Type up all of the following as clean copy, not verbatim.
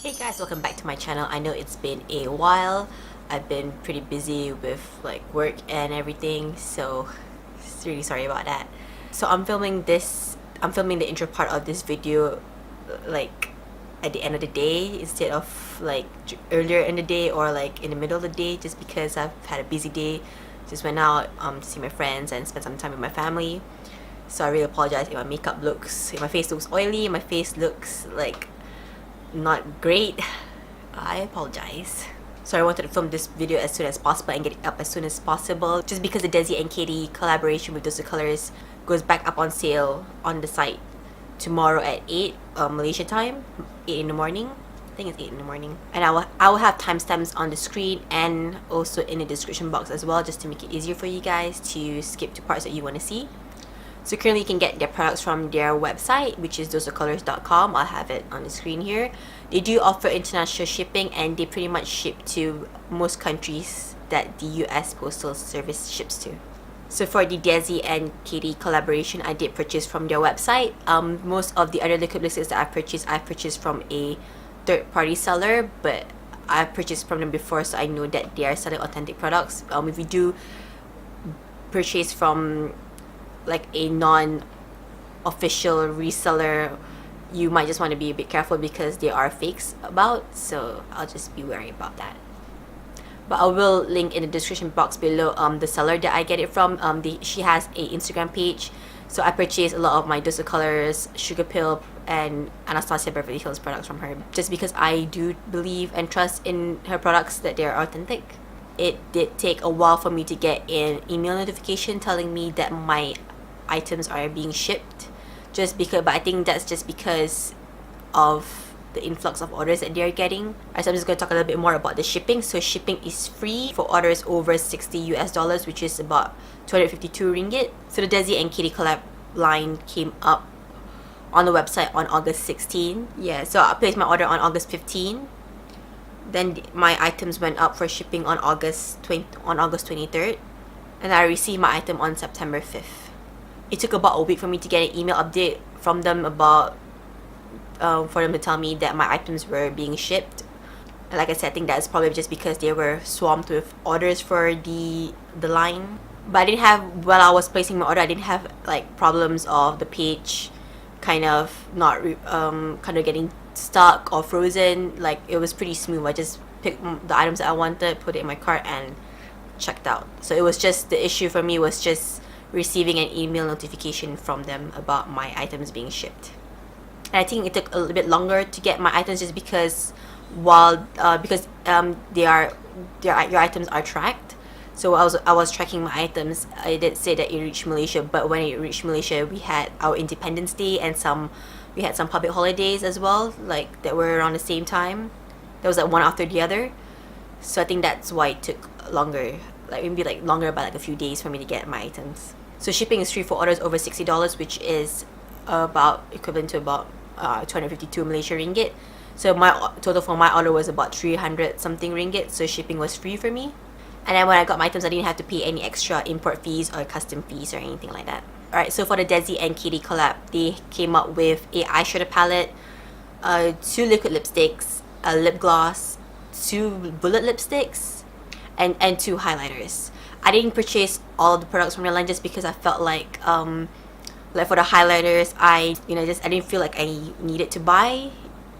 Hey guys, welcome back to my channel. I know it's been a while. I've been pretty busy with like work and everything, so really sorry about that. So I'm filming the intro part of this video like at the end of the day instead of like earlier in the day or like in the middle of the day, just because I've had a busy day. Just went out to see my friends and spend some time with my family. So I really apologize if if my face looks oily, my face looks like not great. I apologize. So I wanted to film this video as soon as possible and get it up as soon as possible, just because the Desi and Katy collaboration with DesixKaty goes back up on sale on the site tomorrow at 8 Malaysia time, 8 in the morning. I think it's 8 in the morning. And I will have timestamps on the screen and also in the description box as well, just to make it easier for you guys to skip to parts that you want to see. So currently you can get their products from their website, which is DesixKaty.com. I'll have it on the screen here. They do offer international shipping and they pretty much ship to most countries that the US Postal Service ships to. So for the Desi and Katy collaboration, I did purchase from their website. Most of the other liquid lipsticks that I've purchased from a third-party seller, but I've purchased from them before, so I know that they are selling authentic products. If you do purchase from like a non-official reseller, you might just want to be a bit careful because there are fakes about, so I'll just be wary about that. But I will link in the description box below the seller that I get it from. She has a Instagram page, so I purchased a lot of my DesixKaty, Sugar Pill and Anastasia Beverly Hills products from her, just because I do believe and trust in her products that they are authentic. It did take a while for me to get an email notification telling me that my items are being shipped, but I think that's just because of the influx of orders that they're getting. So I'm just going to talk a little bit more about the shipping. So shipping is free for orders over $60, which is about 252 ringgit. So the Desi and Katy collab line came up on the website on August 16. Yeah, so I placed my order on August 15. Then my items went up for shipping on August 23rd, and I received my item on September 5th. It took about a week for me to get an email update from them about for them to tell me that my items were being shipped. And like I said, I think that's probably just because they were swamped with orders for the line. But I didn't have, while I was placing my order, I didn't have like problems of the page kind of not kind of getting stuck or frozen. Like, it was pretty smooth. I just picked the items that I wanted, put it in my cart and checked out. So it was just, the issue for me was just receiving an email notification from them about my items being shipped. And I think it took a little bit longer to get my items, just because your items are tracked. So I was tracking my items. I did say that it reached Malaysia, but when it reached Malaysia, we had our Independence Day and we had some public holidays as well, like that were around the same time. That was like one after the other. So I think that's why it took longer, like maybe like longer by like a few days for me to get my items. So shipping is free for orders over $60, which is about equivalent to about 252 Malaysia ringgit. So my total for my order was about 300 something ringgit, so shipping was free for me. And then when I got my items, I didn't have to pay any extra import fees or custom fees or anything like that. Alright, so for the Desi and Katy collab, they came up with a eyeshadow palette, 2 liquid lipsticks, a lip gloss, 2 bullet lipsticks, and 2 highlighters. I didn't purchase all of the products from their line just because I felt like for the highlighters, I didn't feel like I needed to buy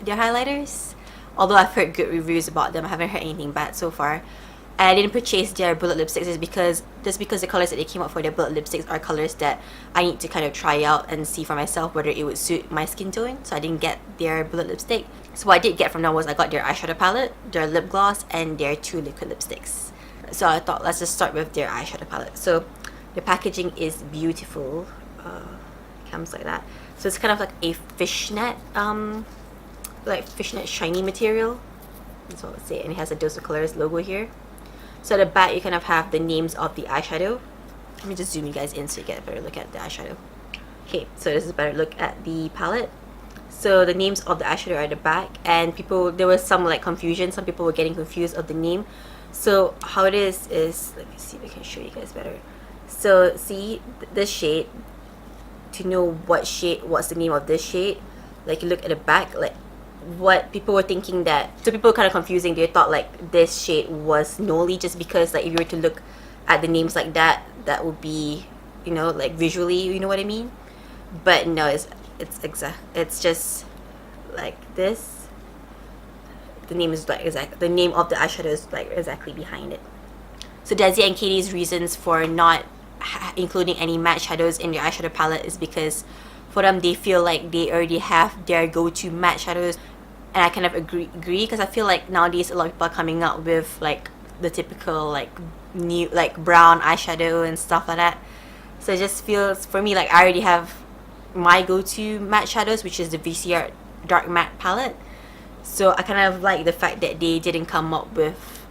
their highlighters. Although I've heard good reviews about them, I haven't heard anything bad so far. And I didn't purchase their bullet lipsticks just because the colors that they came up for their bullet lipsticks are colors that I need to kind of try out and see for myself whether it would suit my skin tone. So I didn't get their bullet lipstick. So what I did get from them was I got their eyeshadow palette, their lip gloss, and their 2 liquid lipsticks. So I thought, let's just start with their eyeshadow palette. So the packaging is beautiful. Comes like that. So it's kind of like a fishnet shiny material. That's what I would say. And it has a DesixKaty logo here. So at the back, you kind of have the names of the eyeshadow. Let me just zoom you guys in so you get a better look at the eyeshadow. Okay, so this is a better look at the palette. So the names of the eyeshadow are at the back, and there was some like confusion. Some people were getting confused of the name. So how it is, let me see if I can show you guys better. So see this shade, to know what's the name of this shade, like you look at the back, like what people were thinking that, so people were kind of confusing. They thought like this shade was Noli, just because like if you were to look at the names like that, that would be, you know, like visually, you know what I mean? But no, it's just like this. The name is like the name of the eyeshadow is like exactly behind it. So Desi and Katy's reasons for not including any matte shadows in their eyeshadow palette is because for them, they feel like they already have their go-to matte shadows. And I kind of agree because I feel like nowadays a lot of people are coming out with like the typical like new like brown eyeshadow and stuff like that. So it just feels, for me, like I already have my go-to matte shadows, which is the VCR dark matte palette. So I kind of like the fact that they didn't come up with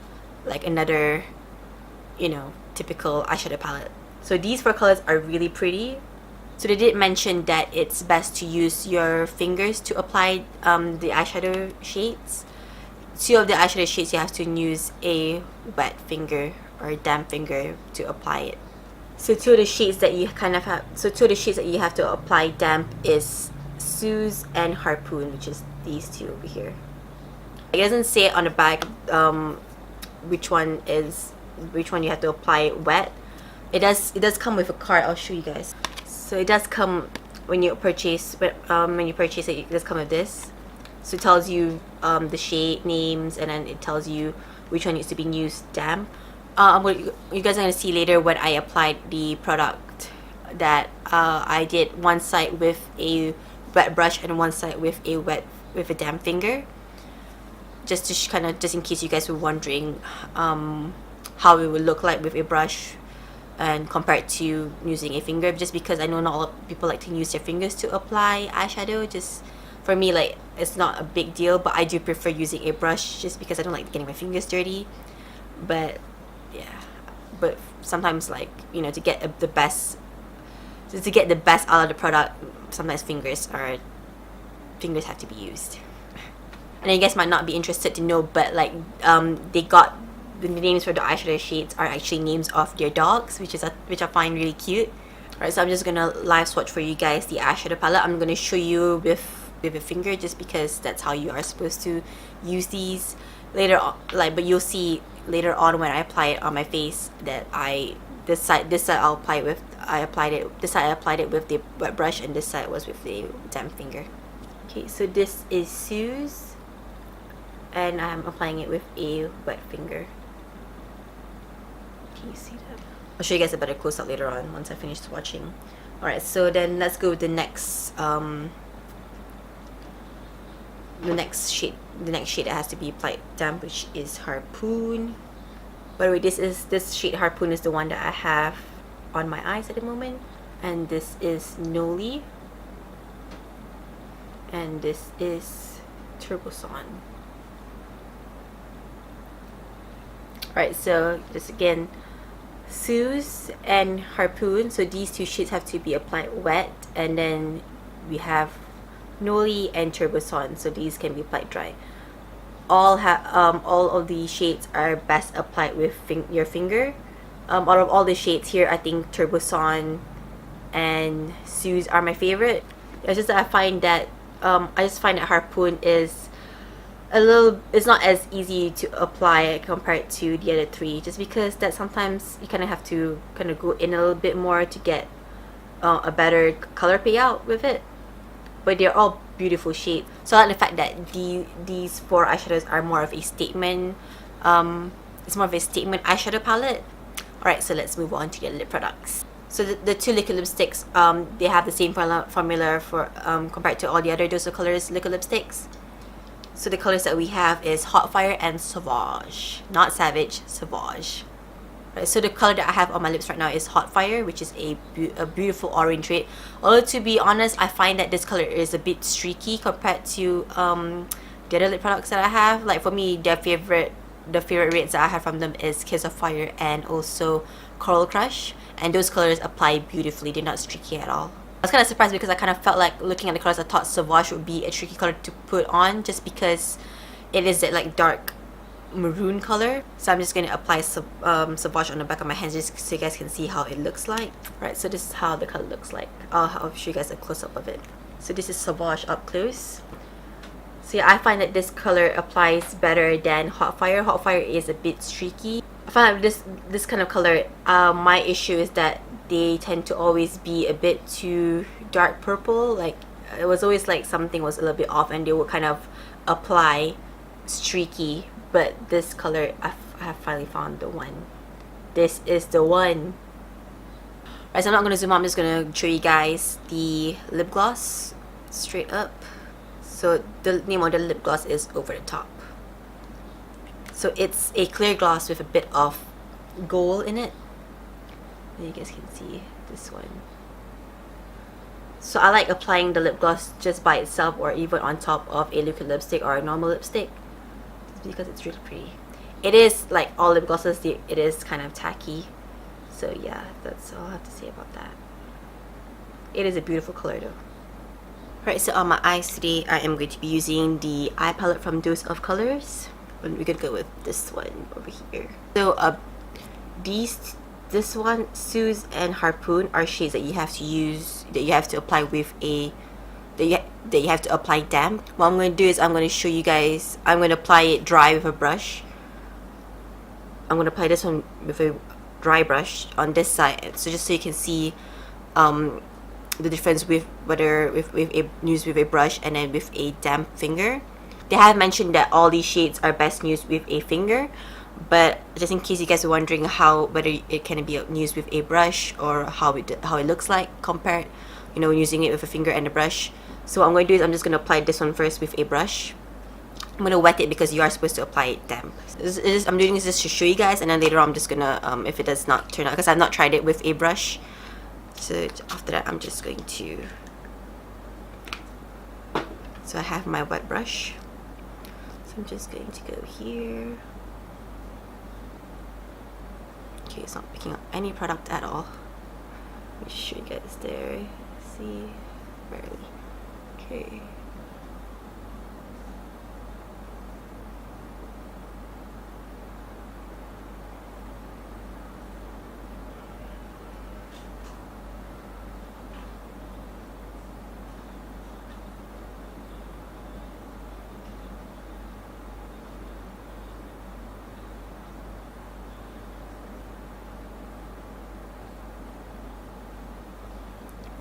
like another, you know, typical eyeshadow palette. So these 4 colors are really pretty. So they did mention that it's best to use your fingers to apply the eyeshadow shades. 2 of the eyeshadow shades you have to use a wet finger or a damp finger to apply it. So 2 of the shades that you kind of have, so 2 of the shades that you have to apply damp is Suze and Harpoon, which is these 2 over here. It doesn't say on the back which one you have to apply wet. It does come with a card. I'll show you guys. So it does come when you purchase it. It does come with this. So it tells you the shade names, and then it tells you which one needs to be used damp. You guys are gonna see later when I applied the product that I did one side with a wet brush and one side with a damp finger. Just to just in case you guys were wondering how it would look like with a brush and compared to using a finger, just because I know not a lot of people like to use their fingers to apply eyeshadow. Just for me, like, it's not a big deal, but I do prefer using a brush just because I don't like getting my fingers dirty. But yeah, but sometimes, like, you know, to get the best out of the product, sometimes fingers have to be used. And you guys might not be interested to know, but like they got the names for the eyeshadow shades are actually names of their dogs, which I find really cute. Alright, so I'm just gonna live swatch for you guys the eyeshadow palette. I'm gonna show you with a finger just because that's how you are supposed to use these later on. But you'll see later on when I apply it on my face that this side I applied it with the wet brush, and this side was with the damp finger. Okay, so this is Suze, and I'm applying it with a wet finger. Can you see that? I'll show you guys a better close up later on once I finish swatching. Alright, so then let's go with the next shade that has to be applied damp, which is Harpoon. By the way, this shade Harpoon is the one that I have on my eyes at the moment, and this is Noli, and this is Turboson. Right, so just again, Suze and Harpoon. So these 2 shades have to be applied wet, and then we have Noli and Turboson. So these can be applied dry. All of the shades are best applied with your finger. Out of all the shades here, I think Turboson and Suze are my favorite. It's just that I find that Harpoon is it's not as easy to apply compared to the other 3, just because that sometimes you kind of have to kind of go in a little bit more to get a better color payout with it. But they're all beautiful shades. So I like the fact that these 4 eyeshadows are more of a statement. It's more of a statement eyeshadow palette. Alright, so let's move on to the lip products. So the 2 liquid lipsticks, they have the same formula for compared to all the other Dose of Colors liquid lipsticks. So the colors that we have is Hot Fire and Sauvage. Not Savage, Sauvage. Right, so the color that I have on my lips right now is Hot Fire, which is a beautiful orange shade. Although, to be honest, I find that this color is a bit streaky compared to the other lip products that I have. Like, for me, the favorite reds that I have from them is Kiss of Fire and also Coral Crush. And those colors apply beautifully. They're not streaky at all. I was kind of surprised because I kind of felt like, looking at the colors, I thought Sauvage would be a tricky color to put on just because it is that like dark maroon color. So I'm just going to apply Sauvage on the back of my hands just so you guys can see how it looks like. Right, so this is how the color looks like. I'll show you guys a close-up of it. So this is Sauvage up close. So yeah, I find that this color applies better than Hot Fire. Hot Fire is a bit streaky. I find that this kind of color, my issue is that they tend to always be a bit too dark purple. Like it was always like something was a little bit off and they would kind of apply streaky. But this color, I have finally found the one. This is the one. Alright, so I'm not going to zoom out. I'm just going to show you guys the lip gloss straight up. So the name of the lip gloss is Over the Top. So it's a clear gloss with a bit of gold in it. You guys can see this one. So I like applying the lip gloss just by itself or even on top of a liquid lipstick or a normal lipstick, because it's really pretty. It is like all lip glosses, it is kind of tacky. So yeah, that's all I have to say about that. It is a beautiful color though. Right, so on my eyes today, I am going to be using the eye palette from Dose of Colors. And we're gonna go with this one over here. So this one, Suze and Harpoon, are shades that you have to use, that you have to apply with a, that you have to apply damp. What I'm going to do is I'm going to show you guys, I'm going to apply it dry with a brush. I'm going to apply this one with a dry brush on this side, so just so you can see the difference with whether with a used with a brush and then with a damp finger. They have mentioned that all these shades are best used with a finger, but just in case you guys are wondering whether it can be used with a brush or how it looks like compared, you know, using it with a finger and a brush. So what I'm going to do is I'm just going to apply this one first with a brush. I'm going to wet it because you are supposed to apply it damp. I'm doing this just to show you guys, and then later on I'm just going to, if it does not turn out, because I've not tried it with a brush. So after that I'm just going to, so I have my wet brush. So I'm just going to go here. Okay, it's not picking up any product at all. Let me show you guys there. See? Barely. Okay.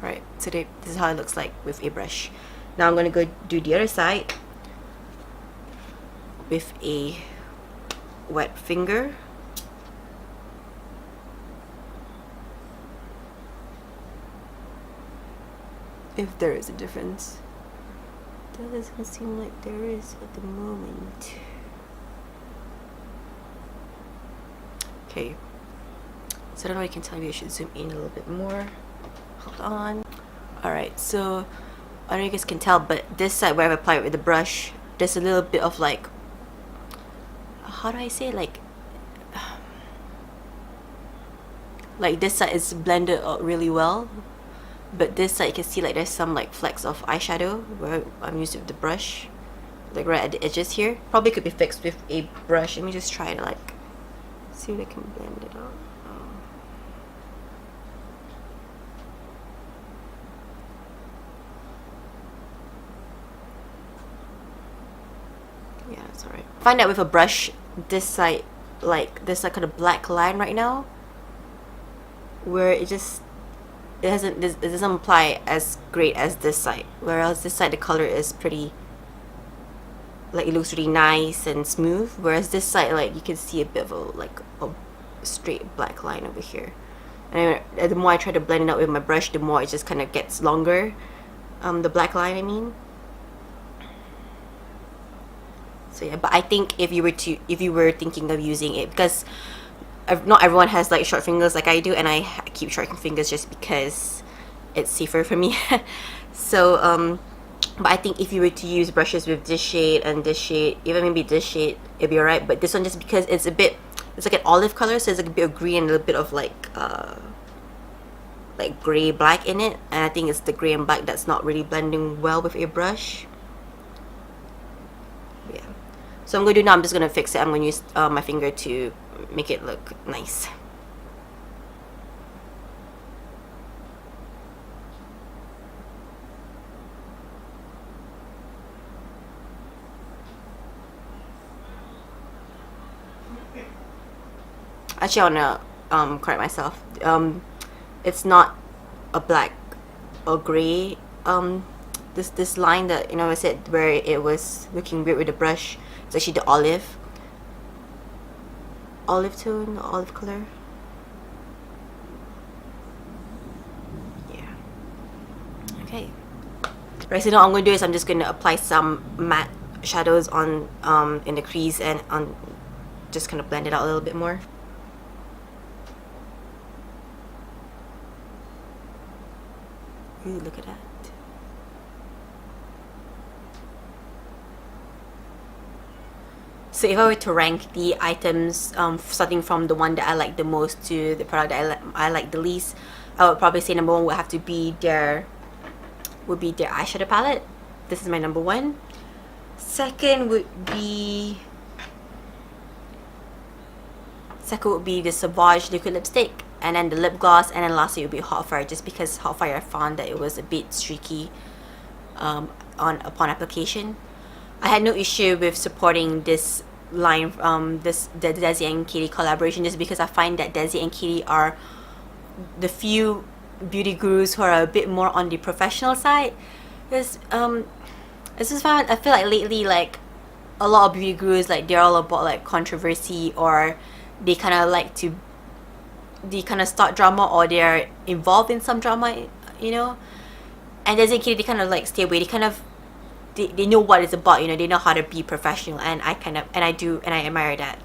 Right, so this is how it looks like with a brush. Now I'm going to go do the other side with a wet finger. If there is a difference. That doesn't seem like there is at the moment. Okay, so I don't know if you can tell me, I should zoom in a little bit more. Hold on. Alright, so I don't know if you guys can tell, but this side where I've applied it with the brush, there's a little bit of like, how do I say, like this side is blended out really well, but this side you can see like there's some like flecks of eyeshadow where I'm using with the brush, like right at the edges here. Probably could be fixed with a brush. Let me just try to like see if I can blend it out. Yeah, it's alright. Find out with a brush, this side, like this like kind of black line right now, where it doesn't apply as great as this side. Whereas this side the color is pretty, like it looks really nice and smooth. Whereas this side, like you can see a bit of a straight black line over here. And the more I try to blend it out with my brush, the more it just kind of gets longer. The black line, I mean. So yeah, but I think if you were thinking of using it, because not everyone has like short fingers like I do, and I keep short fingers just because it's safer for me. So but I think if you were to use brushes with this shade and this shade, even maybe this shade, it'd be alright. But this one, just because it's like an olive color, so it's like a bit of green and a little bit of like gray black in it, and I think it's the gray and black that's not really blending well with a brush. Yeah, so I'm going to do now, I'm just going to fix it. I'm going to use my finger to make it look nice. Actually, I wanna correct myself. It's not a black or gray. This line that, you know, I said where it was looking weird with the brush. It's actually the olive tone, olive color. Yeah. Okay. Right. So now what I'm gonna do is I'm just gonna apply some matte shadows on in the crease and on, just kind of blend it out a little bit more. Ooh, look at that. So if I were to rank the items, starting from the one that I like the most to the product that I like the least, I would probably say number one would have to be their eyeshadow palette. This is my number one. Second would be the Sauvage liquid lipstick, and then the lip gloss, and then lastly it would be Hot Fire, just because Hot Fire I found that it was a bit streaky upon application. I had no issue with supporting this line, the Desi and Katy collaboration, just because I find that Desi and Katy are the few beauty gurus who are a bit more on the professional side. Because it's just fun. I feel like lately, like a lot of beauty gurus, like they're all about like controversy, or they kind of start drama, or they're involved in some drama, you know. And Desi and Katy, they kind of like stay away. They know what it's about, you know. They know how to be professional, and I admire that.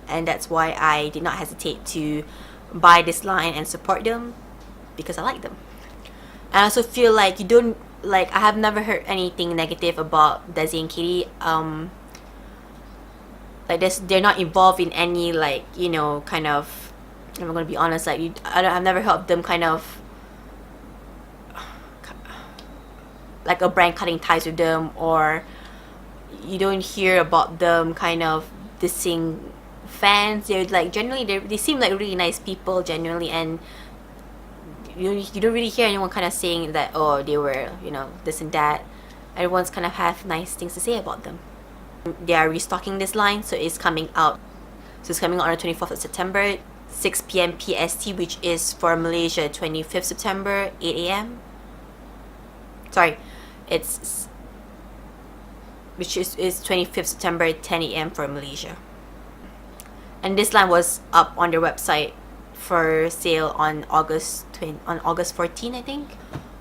And that's why I did not hesitate to buy this line and support them, because I like them. I also feel like I have never heard anything negative about Desi and Katy. Like they're not involved in any, like, you know, kind of, I'm gonna be honest, like I've never heard of them kind of like a brand cutting ties with them, or you don't hear about them kind of dissing fans. They're like, generally they seem like really nice people genuinely, and you don't really hear anyone kind of saying that, oh, they were, you know, this and that. Everyone's kind of have nice things to say about them. They are restocking this line, so it's coming out. So it's coming out on the 24th of September, 6 p.m. PST, which is for Malaysia 25th September, 8 a.m. Sorry, which is 25th September, 10 a.m. for Malaysia. And this line was up on their website for sale on August 14, I think.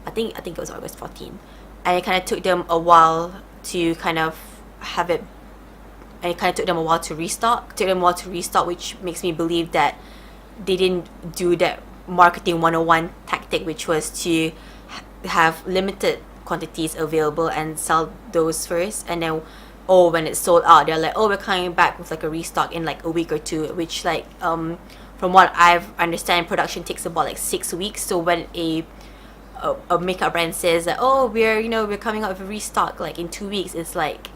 I think it was August 14. And it kind of took them a while to kind of have it, and it kind of took them a while to restock. Which makes me believe that they didn't do that marketing 101 tactic, which was to have limited quantities available and sell those first, and then when it's sold out, they're like, oh, we're coming back with like a restock in like a week or two, which like from what I've understand, production takes about like 6 weeks. So when a makeup brand says that, oh, we're coming out with a restock like in 2 weeks, it's like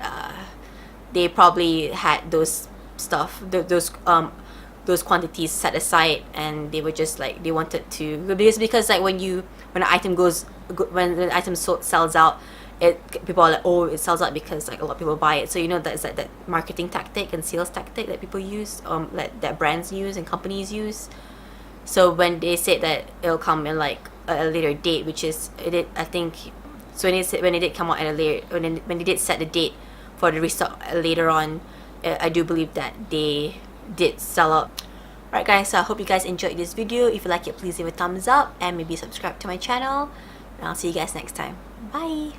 they probably had those quantities set aside, and they were just like, they wanted to, because like when the item sells out, people are like, oh, it sells out because like a lot of people buy it. So you know, that's like that marketing tactic and sales tactic that people use, that brands use and companies use. So when they said that it'll come in like a later date, which is I think, so when it did come out at a later, when they did set the date for the restock later on, I do believe that they did sell out. Alright guys, so I hope you guys enjoyed this video. If you like it, please leave a thumbs up and maybe subscribe to my channel, and I'll see you guys next time. Bye.